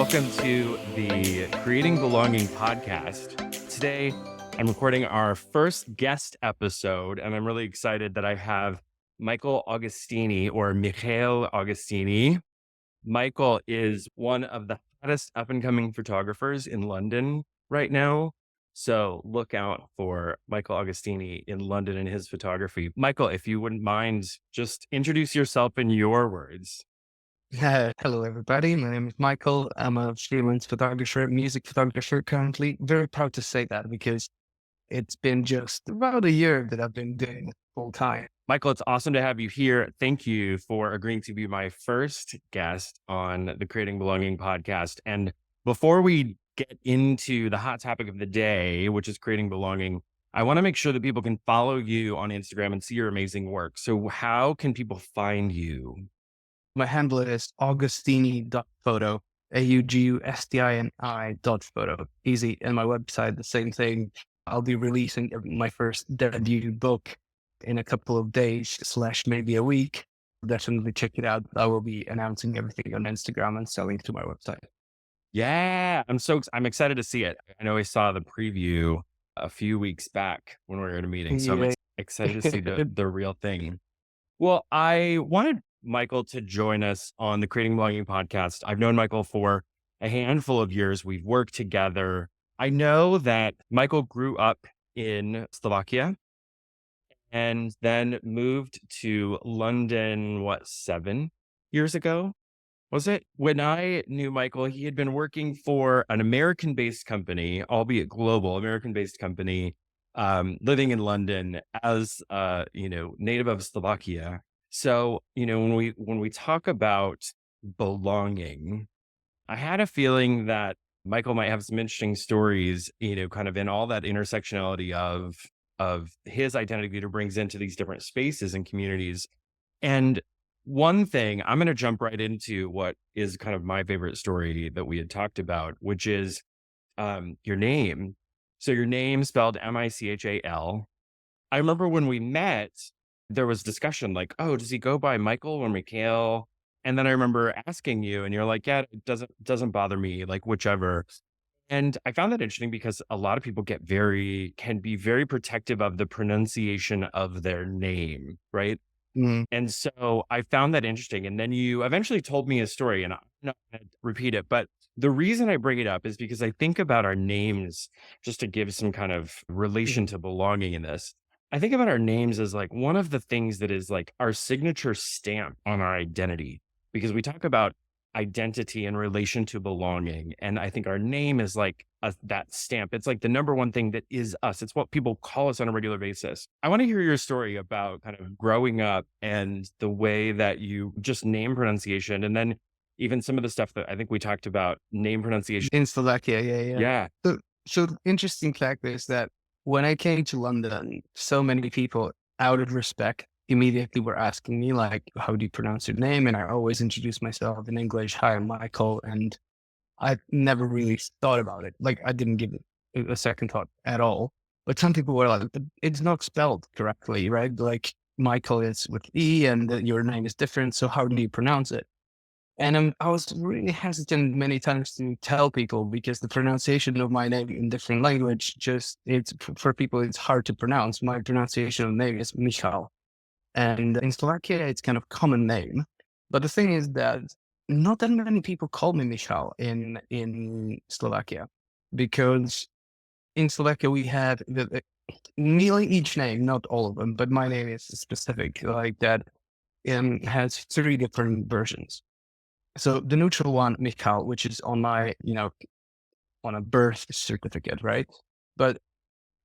welcome to the Creating Belonging podcast. Today, I'm recording our first guest episode, and I'm really excited that I have Michal Augustini or Michal Augustini. Michal is one of the hottest up-and-coming photographers in London right now. So look out for Michal Augustini in London and his photography. Michal, if you wouldn't mind, just introduce yourself in your words. Hello, everybody. My name is Michael. I'm a freelance photographer, music photographer currently. Very proud to say that because it's been just about a year that I've been doing it full time. Michal, it's awesome to have you here. Thank you for agreeing to be my first guest on the Creating Belonging podcast. And before we get into the hot topic of the day, which is creating belonging, I want to make sure that people can follow you on Instagram and see your amazing work. So how can people find you? My handle is augustini.photo, AUGUSTINI.photo. Easy. And my website, the same thing. I'll be releasing my first debut book in a couple of days / maybe a week. Definitely check it out. I will be announcing everything on Instagram and selling to my website. Yeah, I'm excited to see it. I know I saw the preview a few weeks back when we were at a meeting, so I'm excited to see the real thing. Well, I wanted Michal to join us on the Creating Belonging podcast. I've known Michal for a handful of years. We've worked together. I know that Michal grew up in Slovakia and then moved to London, 7 years ago? Was it? When I knew Michal, he had been working for an American-based company, albeit global American-based company, living in London as native of Slovakia. So, when we talk about belonging, I had a feeling that Michal might have some interesting stories, kind of in all that intersectionality of his identity that he brings into these different spaces and communities. And one thing, I'm going to jump right into what is kind of my favorite story that we had talked about, which is your name. So your name spelled Michal. I remember when we met, there was discussion like, oh, does he go by Michael or Michal? And then I remember asking you and you're like, yeah, it doesn't bother me, like whichever. And I found that interesting because a lot of people can be very protective of the pronunciation of their name, right? And so I found that interesting. And then you eventually told me a story, and I'm not going to repeat it, but the reason I bring it up is because I think about our names, just to give some kind of relation to belonging in this. I think about our names as like one of the things that is like our signature stamp on our identity, because we talk about identity in relation to belonging. And I think our name is like that stamp. It's like the number one thing that is us. It's what people call us on a regular basis. I want to hear your story about kind of growing up and the way that you just name pronunciation. And then even some of the stuff that I think we talked about, name pronunciation. In Slovakia, yeah. Yeah. So interesting fact is that when I came to London, so many people, out of respect, immediately were asking me like, how do you pronounce your name? And I always introduce myself in English. Hi, I'm Michael. And I never really thought about it. Like I didn't give it a second thought at all. But some people were like, but it's not spelled correctly, right? Like Michael is with E and your name is different. So how do you pronounce it? And I was really hesitant many times to tell people because the pronunciation of my name in different language, for people, it's hard to pronounce. My pronunciation of name is Michal. And in Slovakia, it's kind of common name. But the thing is that not that many people call me Michal in Slovakia, because in Slovakia, we have nearly each name, not all of them, but my name is specific like that, has 3 different versions. So the neutral one, Michal, which is on my, on a birth certificate, right? But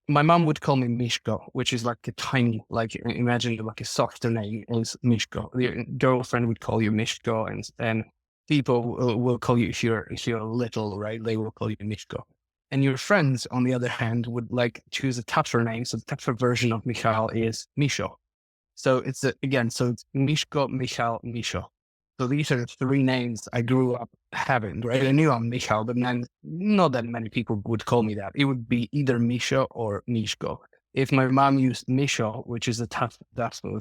my mom would call me Mishko, which is like a tiny, like imagine like a softer name is Mishko. Your girlfriend would call you Mishko, and people will call you if you're little, right? They will call you Mishko. And your friends, on the other hand, would like choose a tougher name. So the tougher version of Michal is Misho. So it's Mishko, Michal, Misho. So these are the 3 names I grew up having, right? I knew I'm Michal, but then not that many people would call me that. It would be either Misho or Mishko. If my mom used Misho, which is a tough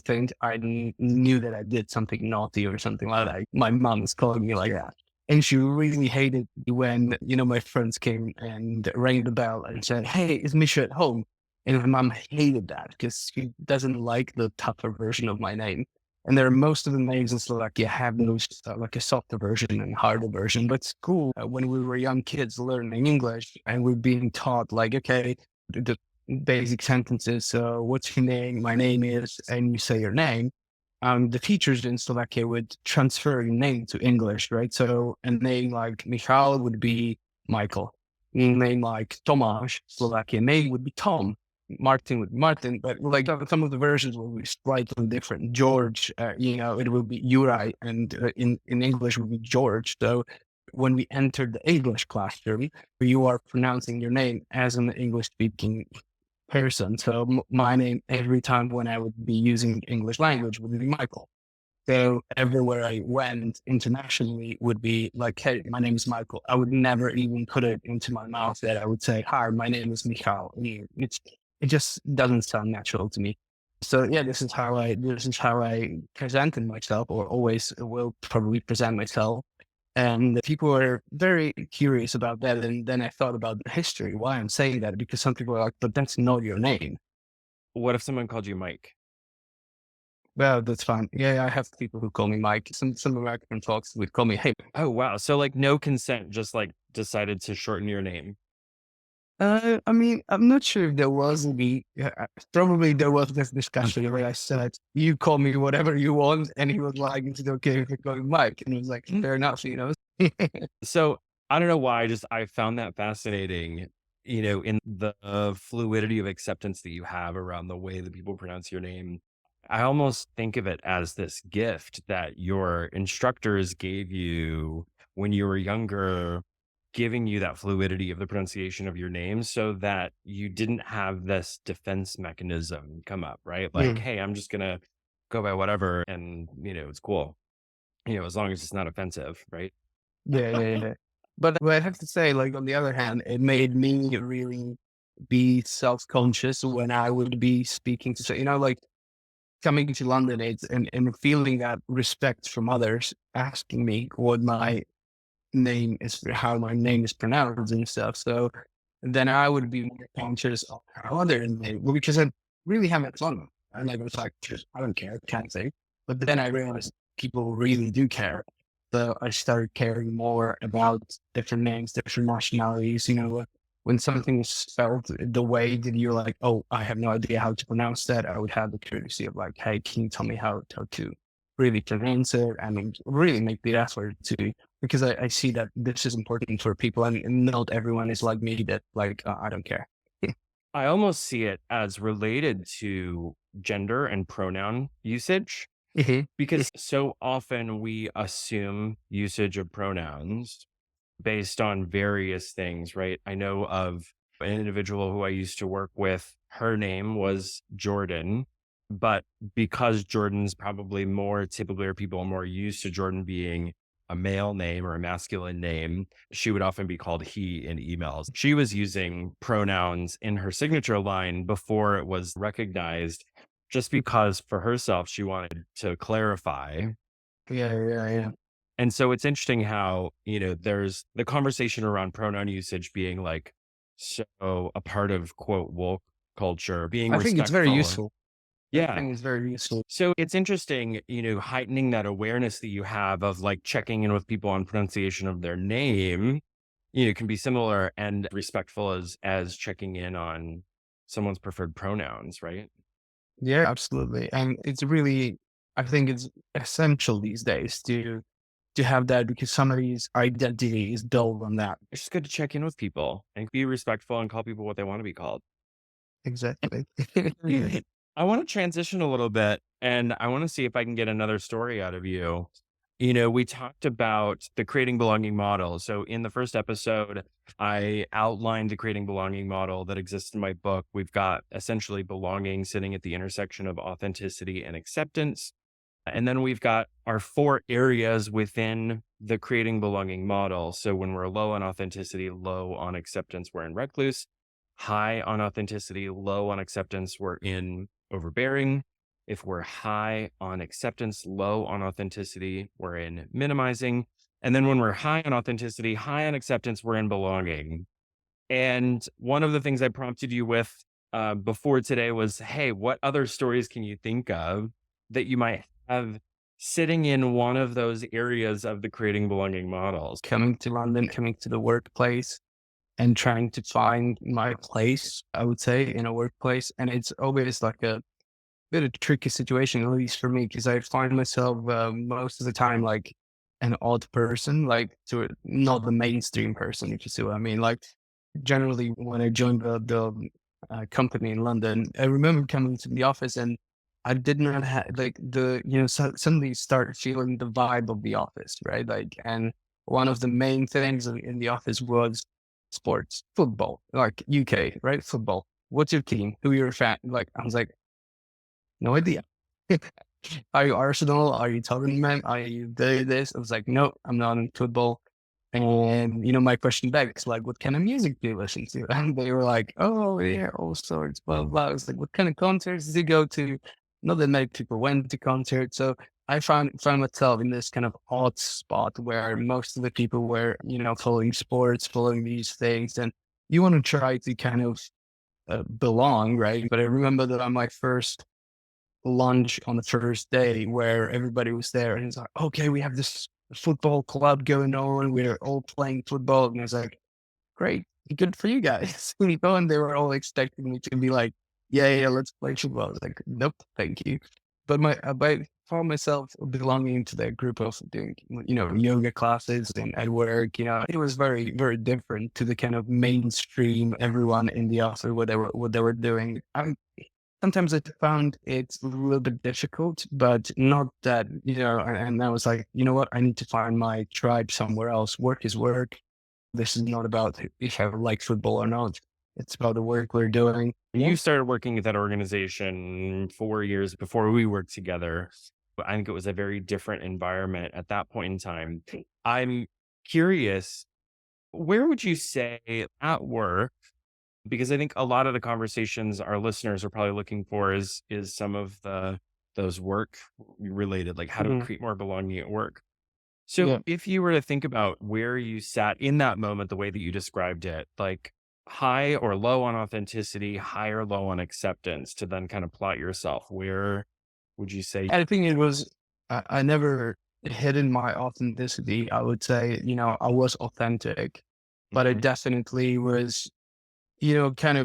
thing, I knew that I did something naughty or something like that. My mom is calling me like that. And she really hated when, my friends came and rang the bell and said, "Hey, is Misha at home?" And my mom hated that because she doesn't like the tougher version of my name. And there are most of the names in Slovakia have those like a softer version and harder version. But school, when we were young kids learning English and we're being taught like, okay, the basic sentences. So what's your name? My name is, and you say your name. The teachers in Slovakia would transfer your name to English, right? So a name like Michal would be Michael. A name like Tomáš, Slovakian name would be Tom. Martin would be Martin, but like some of the versions will be slightly different. George, it will be Juraj, and in English would be George. So when we enter the English classroom, you are pronouncing your name as an English speaking person. So my name every time when I would be using English language would be Michael. So everywhere I went internationally would be like, "Hey, my name is Michael." I would never even put it into my mouth that I would say, "Hi, my name is Michal." It just doesn't sound natural to me. So yeah, this is how I presented myself, or always will probably present myself. And people were very curious about that. And then I thought about the history, why I'm saying that, because some people are like, "But that's not your name." What if someone called you Mike? Well, that's fine. Yeah, I have people who call me Mike. Some American folks would call me, "Hey." Oh, wow. So like no consent, just like decided to shorten your name. I mean, I'm not sure if there was any. Probably there was this discussion where I said, "You call me whatever you want," and he was like, "Is it okay if I call you Mike?" And it was like, "Fair enough." So I don't know why, I found that fascinating, in the fluidity of acceptance that you have around the way that people pronounce your name. I almost think of it as this gift that your instructors gave you when you were younger, giving you that fluidity of the pronunciation of your name so that you didn't have this defense mechanism come up, right? Like, Mm. hey, I'm just going to go by whatever and, it's cool, as long as it's not offensive, right? Yeah. But I have to say, like, on the other hand, it made me really be self-conscious when I would be speaking to, like coming to London, and feeling that respect from others, asking me what my name is, how my name is pronounced and stuff. So then I would be more conscious of how other name, because I really having fun. And like, I was like, "Just, I don't care, can't say." But then I realized people really do care. So I started caring more about different names, different nationalities. When something is spelled the way that you're like, "Oh, I have no idea how to pronounce that," I would have the curiosity of like, "Hey, can you tell me how to really pronounce it?" And really make the effort to, because I see that this is important for people, and not everyone is like me that like, I don't care. I almost see it as related to gender and pronoun usage Mhm. because so often we assume usage of pronouns based on various things, right? I know of an individual who I used to work with. Her name was Jordan, but because Jordan's probably more typically, or people are more used to Jordan being a male name or a masculine name, she would often be called he in emails. She was using pronouns in her signature line before it was recognized, just because for herself, she wanted to clarify. Yeah. And so it's interesting how, there's the conversation around pronoun usage being like so a part of quote woke culture, being I think it's very respectful. useful. I Yeah. think it's very useful. So it's interesting, heightening that awareness that you have of like checking in with people on pronunciation of their name, can be similar and respectful as checking in on someone's preferred pronouns, right? Yeah, absolutely. And it's really, I think it's essential these days to have that, because somebody's identity is built on that. It's just good to check in with people and be respectful and call people what they want to be called. Exactly. I want to transition a little bit and I want to see if I can get another story out of you. We talked about the creating belonging model. So in the first episode, I outlined the creating belonging model that exists in my book. We've got essentially belonging sitting at the intersection of authenticity and acceptance. And then we've got our 4 areas within the creating belonging model. So when we're low on authenticity, low on acceptance, we're in recluse. High on authenticity, low on acceptance, we're in overbearing. If we're high on acceptance, low on authenticity, we're in minimizing. And then when we're high on authenticity, high on acceptance, we're in belonging. And one of the things I prompted you with before today was, hey, what other stories can you think of that you might have sitting in one of those areas of the creating belonging models? Coming to London, coming to the workplace, and trying to find my place, I would say, in a workplace. And it's always like a bit of a tricky situation, at least for me, because I find myself most of the time like an odd person, like not the mainstream person, if you see what I mean. Like generally, when I joined the company in London, I remember coming to the office and I did not have like suddenly start feeling the vibe of the office, right? Like, and one of the main things in the office was sports, football, like UK, right? Football. What's your team? Who you're a fan? Like, I was like, no idea. Are you Arsenal? Are you Tottenham? Are you this? I was like, no, I'm not in football. And my question back is like, what kind of music do you listen to? And they were like, oh yeah, all sorts, blah blah. I was like, what kind of concerts did you go to? Not that many people went to concerts, so I found myself in this kind of odd spot where most of the people were, following sports, following these things, and you want to try to kind of belong, right? But I remember that on my first lunch on the first day where everybody was there and it's like, okay, we have this football club going on. We're all playing football. And I was like, great, good for you guys. And they were all expecting me to be like, yeah, let's play football. I was like, nope, thank you. But I found myself belonging to that group of doing, yoga classes and at work. It was very, very different to the kind of mainstream everyone in the office what they were doing. Sometimes I found it a little bit difficult, but not that, and I was like, you know what? I need to find my tribe somewhere else. Work is work. This is not about if I like football or not. It's about the work we're doing. You started working at that organization 4 years before we worked together. But I think it was a very different environment at that point in time. I'm curious, where would you say at work, because I think a lot of the conversations our listeners are probably looking for is some of those work related, like how to Mhm. create more belonging at work. So Yeah. if you were to think about where you sat in that moment, the way that you described it, like high or low on authenticity, high or low on acceptance, to then kind of plot yourself, where would you say? I think it was, I never hidden my authenticity. I would say, I was authentic, but I Mhm, definitely was kind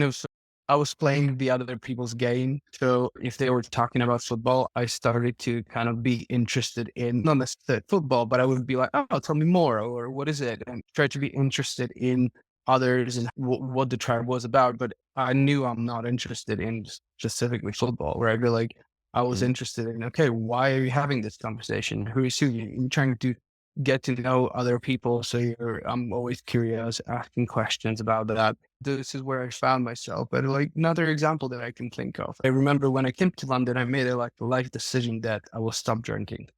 of, I was playing the other people's game. So if they were talking about football, I started to kind of be interested in not necessarily football, but I would be like, oh, tell me more, or what is it? And try to be interested in others and what the tribe was about. But I knew I'm not interested in specifically football, where I feel like I was mhm. interested in, okay, why are you having this conversation? Who is who? You're trying to get to know other people. So I'm always curious, asking questions about that. This is where I found myself. But like another example that I can think of, I remember when I came to London, I made a life decision that I will stop drinking.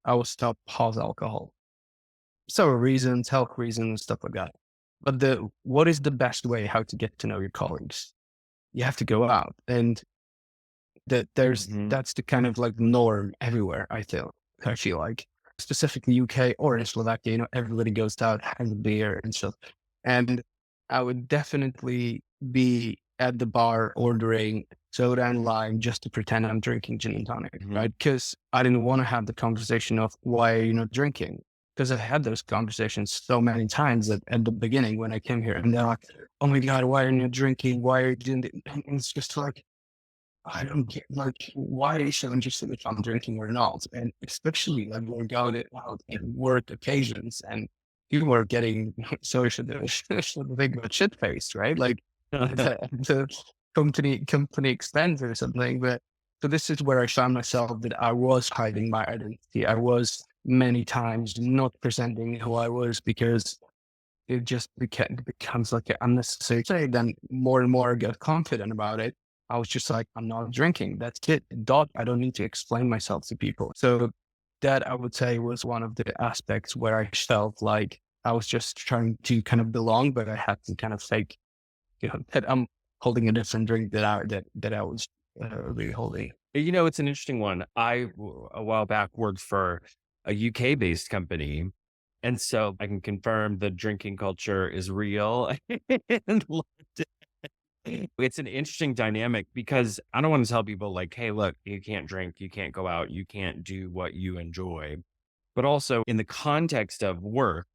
I will stop hard alcohol. Several reasons, health reasons, stuff like that. But what is the best way how to get to know your colleagues? You have to go out, and Mhm. that's the kind of like norm everywhere. I feel like specifically UK or in Slovakia, everybody goes out, has a beer and stuff. And I would definitely be at the bar ordering soda and lime just to pretend I'm drinking gin and tonic, Mhm. right? Because I didn't want to have the conversation of why are you not drinking? Because I've had those conversations so many times at the beginning when I came here, and they're like, "Oh my god, why are you not drinking? Why are you doing it?" And it's just like, I don't get like why are you so interested if I'm drinking or not? And especially like we're going out in work occasions and you are getting so should think about shit faced, right? Like the company expense or something. But so this is where I found myself that I was hiding my identity. I was many times not presenting who I was because it just becomes like an unnecessary thing. Then more and more I get confident about it. I was just like, I'm not drinking. That's it. Dot. I don't need to explain myself to people. So that I would say was one of the aspects where I felt like I was just trying to kind of belong, but I had to kind of fake, that I'm holding a different drink that I was really holding. It's an interesting one. A while back worked for a UK based company. And so I can confirm the drinking culture is real. And it's an interesting dynamic because I don't want to tell people like, hey, look, you can't drink, you can't go out, you can't do what you enjoy. But also in the context of work,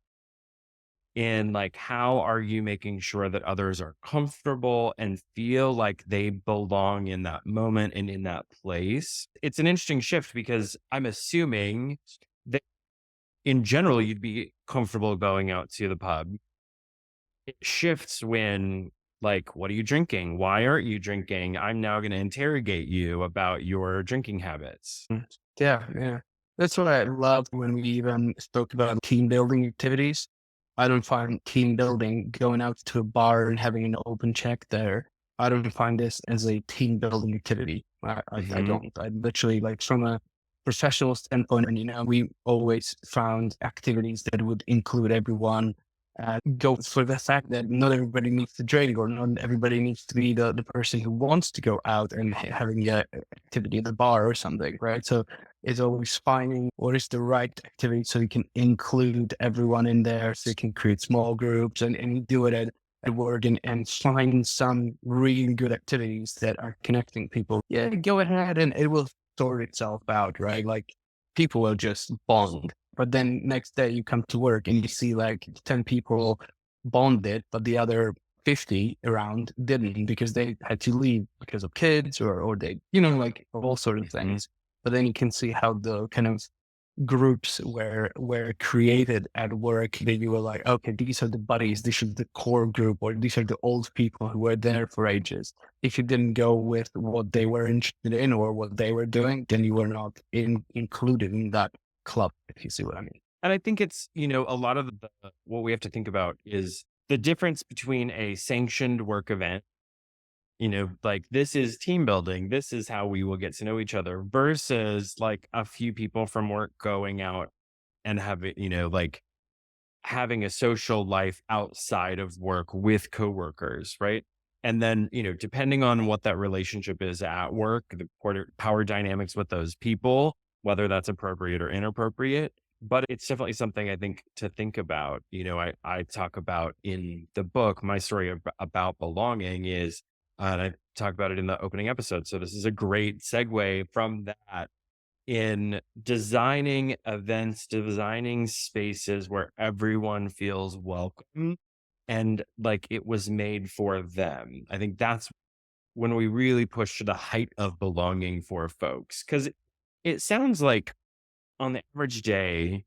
in like, how are you making sure that others are comfortable and feel like they belong in that moment and in that place? It's an interesting shift because I'm assuming that in general, you'd be comfortable going out to the pub. It shifts when, like, what are you drinking? Why aren't you drinking? I'm now going to interrogate you about your drinking habits. Yeah, yeah. That's what I loved when we even spoke about team building activities. I don't find team building going out to a bar and having an open check there. I don't find this as a team building activity. I Hmm. don't. I literally like from a professional standpoint, and we always found activities that would include everyone. Go for the fact that not everybody needs to drink, or not everybody needs to be the person who wants to go out and having a activity at the bar or something, right? So it's always finding what is the right activity so you can include everyone in there, so you can create small groups and do it at work and find some really good activities that are connecting people. Yeah, go ahead and it will sort itself out, right? Like people will just bond. But then next day you come to work and you see like 10 people bonded, but the other 50 around didn't because they had to leave because of kids or they, like all sort of Hmm. things. But then you can see how the kind of groups were created at work that you were like, okay, these are the buddies, this is the core group, or these are the old people who were there for ages. If you didn't go with what they were interested in or what they were doing, then you were not included in that club, if you see what I mean. And I think it's, a lot of what we have to think about is the difference between a sanctioned work event, like this is team building, this is how we will get to know each other versus like a few people from work going out and having, like having a social life outside of work with coworkers, right? And then, depending on what that relationship is at work, the power dynamics with those people, whether that's appropriate or inappropriate. But it's definitely something I think to think about. I talk about in the book, my story about belonging is, and I talk about it in the opening episode. So this is a great segue from that in designing events, designing spaces where everyone feels welcome and like it was made for them. I think that's when we really push to the height of belonging for folks. Cause it sounds like on the average day,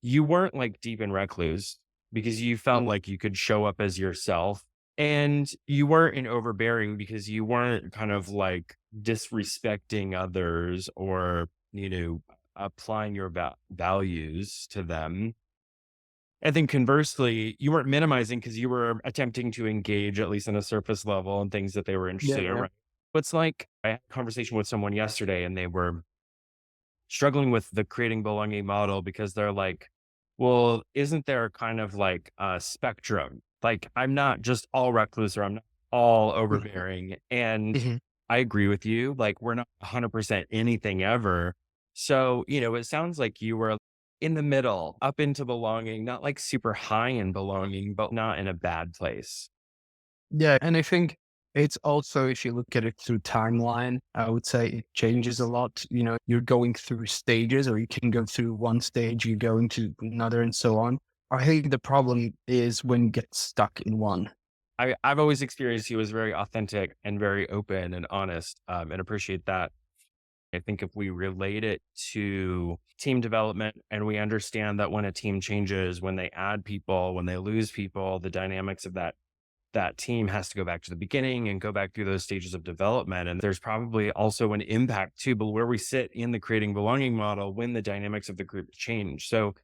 you weren't like deep in recluse because you felt Mm. like you could show up as yourself and you weren't in overbearing because you weren't kind of like disrespecting others or, applying your values to them. And then conversely, you weren't minimizing because you were attempting to engage at least on a surface level and things that they were Yeah, interested in. yeah. Right. It's like I had a conversation with someone yesterday and they were struggling with the creating belonging model because they're like, well, isn't there kind of like a spectrum? Like, I'm not just all recluse or I'm not all overbearing. And Mhm. I agree with you. Like, we're not 100% anything ever. So, it sounds like you were in the middle, up into belonging, not like super high in belonging, but not in a bad place. Yeah, and I think it's also, if you look at it through timeline, I would say it changes a lot. You're going through stages, or you can go through one stage, you go into another, and so on. I think the problem is when you get stuck in one. I've always experienced he was very authentic and very open and honest, and appreciate that. I think if we relate it to team development and we understand that when a team changes, when they add people, when they lose people, the dynamics of that team has to go back to the beginning and go back through those stages of development. And there's probably also an impact too, but where we sit in the creating belonging model when the dynamics of the group change. So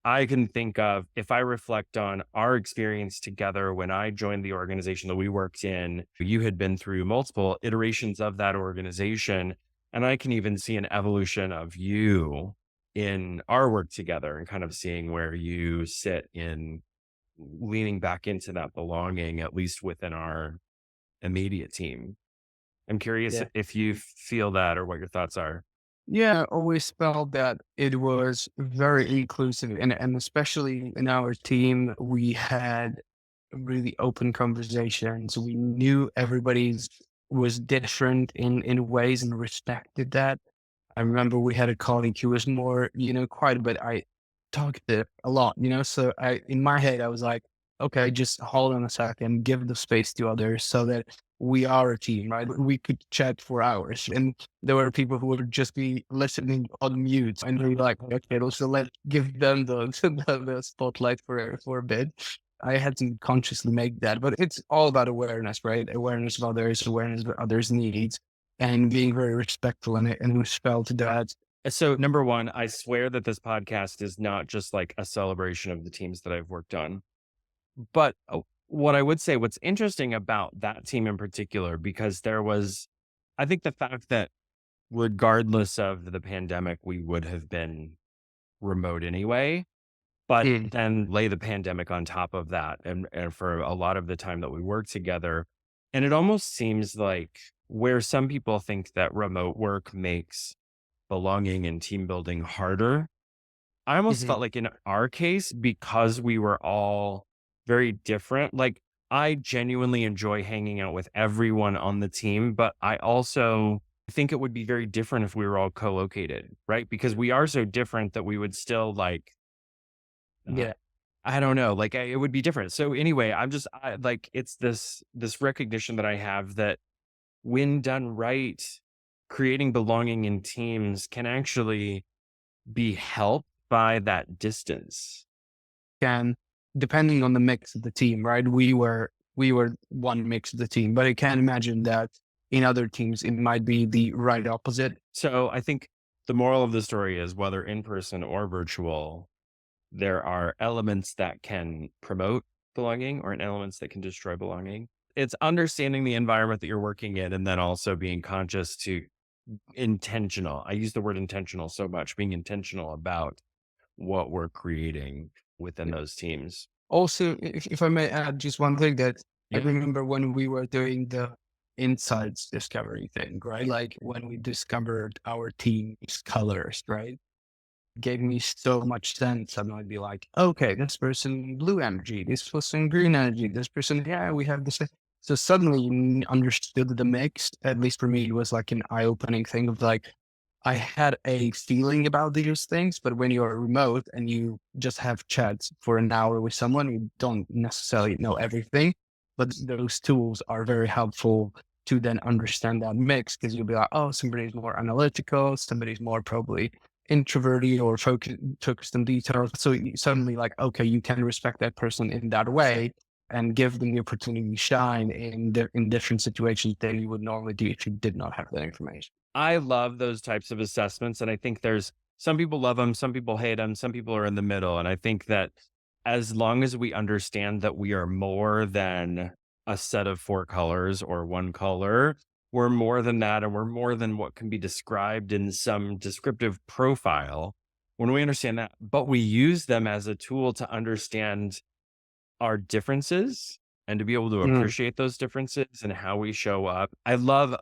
I can think of, if I reflect on our experience together when I joined the organization that we worked in, you had been through multiple iterations of that organization. And I can even see an evolution of you in our work together and kind of seeing where you sit in leaning back into that belonging, at least within our immediate team. I'm curious Yeah. if you feel that or what your thoughts are. Yeah, I always felt that it was very inclusive, and especially in our team, we had really open conversations. We knew everybody's was different in ways and respected that. I remember we had a colleague who was more, quiet, but I talked to a lot, so in my head, I was like, okay, just hold on a second, give the space to others so that we are a team, right? We could chat for hours. And there were people who would just be listening on mute and be like, okay, so let's give them the, the spotlight for a bit. I had to consciously make that, but it's all about awareness, right? Awareness of others, awareness of others' needs, and being very respectful and who felt that. So number one, I swear that this podcast is not just like a celebration of the teams that I've worked on. But what I would say, what's interesting about that team in particular, because there was, I think the fact that regardless of the pandemic, we would have been remote anyway. But Mm, then lay the pandemic on top of that. And for a lot of the time that we worked together, and it almost seems like where some people think that remote work makes belonging and team building harder, I almost mhm. felt like in our case, because we were all very different, like I genuinely enjoy hanging out with everyone on the team, but I also think it would be very different if we were all co-located, right? Because we are so different that we would still like, uh, Yeah, I don't know, like it would be different. So anyway, like, it's this recognition that I have that when done right, creating belonging in teams can actually be helped by that distance. can depending on the mix of the team, right? We were one mix of the team, but I can imagine that in other teams it might be the right opposite. So I think the moral of the story is whether in person or virtual, there are elements that can promote belonging or elements that can destroy belonging. It's understanding the environment that you're working in and then also being conscious to intentional. I use the word intentional so much, being intentional about what we're creating within those teams. Also, if I may add just one thing that I Yeah. remember when we were doing the insights discovery thing, right? Like when we discovered our team's colors, right? Gave me so much sense. I might be like, okay, this person blue energy, this person green energy, this person, yeah, we have this. So suddenly you understood the mix. At least for me, it was like an eye-opening thing of like, I had a feeling about these things, but when you're remote and you just have chats for an hour with someone, you don't necessarily know everything. But those tools are very helpful to then understand that mix because you'll be like, oh, somebody's more analytical, somebody's more probably introverted or focused on details. So suddenly, like, okay, you can respect that person in that way and give them the opportunity to shine in different situations than you would normally do if you did not have that information. I love those types of assessments. And I think there's some people love them, some people hate them, some people are in the middle. And I think that as long as we understand that we are more than a set of four colors or one color, we're more than that. And we're more than what can be described in some descriptive profile. When we understand that, but we use them as a tool to understand our differences and to be able to Mm. appreciate those differences and how we show up. I love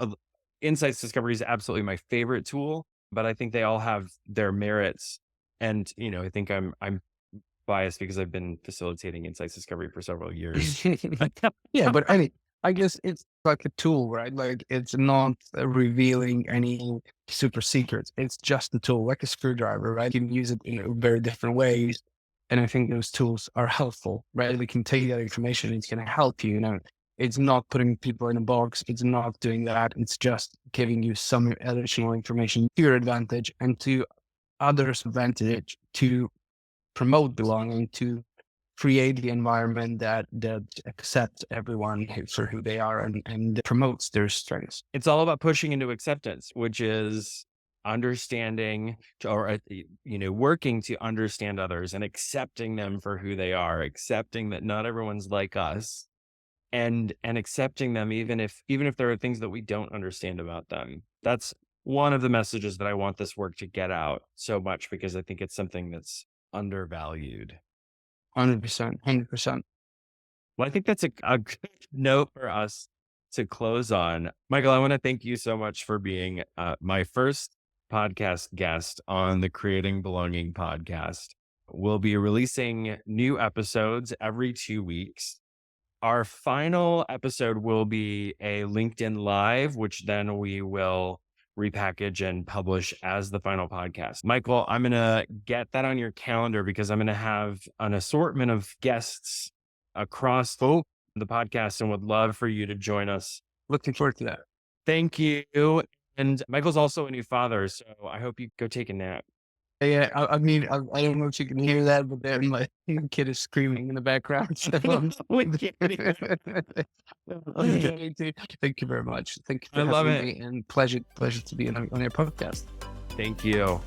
insights discovery is absolutely my favorite tool, but I think they all have their merits. And I think I'm biased because I've been facilitating insights discovery for several years. Yeah, but I mean, I guess it's like a tool, right? Like it's not revealing any super secrets. It's just a tool, like a screwdriver, right? You can use it in very different ways. And I think those tools are helpful, right? We can take that information, it's going to help you, It's not putting people in a box. It's not doing that. It's just giving you some additional information to your advantage and to others' advantage to promote belonging, to create the environment that accepts everyone for who they are and promotes their strengths. It's all about pushing into acceptance, which is understanding or working to understand others and accepting them for who they are, accepting that not everyone's like us, and accepting them even if there are things that we don't understand about them. That's one of the messages that I want this work to get out so much, because I think it's something that's undervalued. 100%, 100%. Well, I think that's a good note for us to close on. Michael, I want to thank you so much for being my first podcast guest on the Creating Belonging podcast. We'll be releasing new episodes every 2 weeks. Our final episode will be a LinkedIn Live, which then we will repackage and publish as the final podcast. Michael, I'm going to get that on your calendar because I'm going to have an assortment of guests across the podcast and would love for you to join us. Looking forward to that. Thank you. And Michael's also a new father, so I hope you go take a nap. Yeah, I mean, I don't know if you can hear that, but then my kid is screaming in the background. So okay, dude. Thank you very much. Thank you for having me, and pleasure to be on your podcast. Thank you.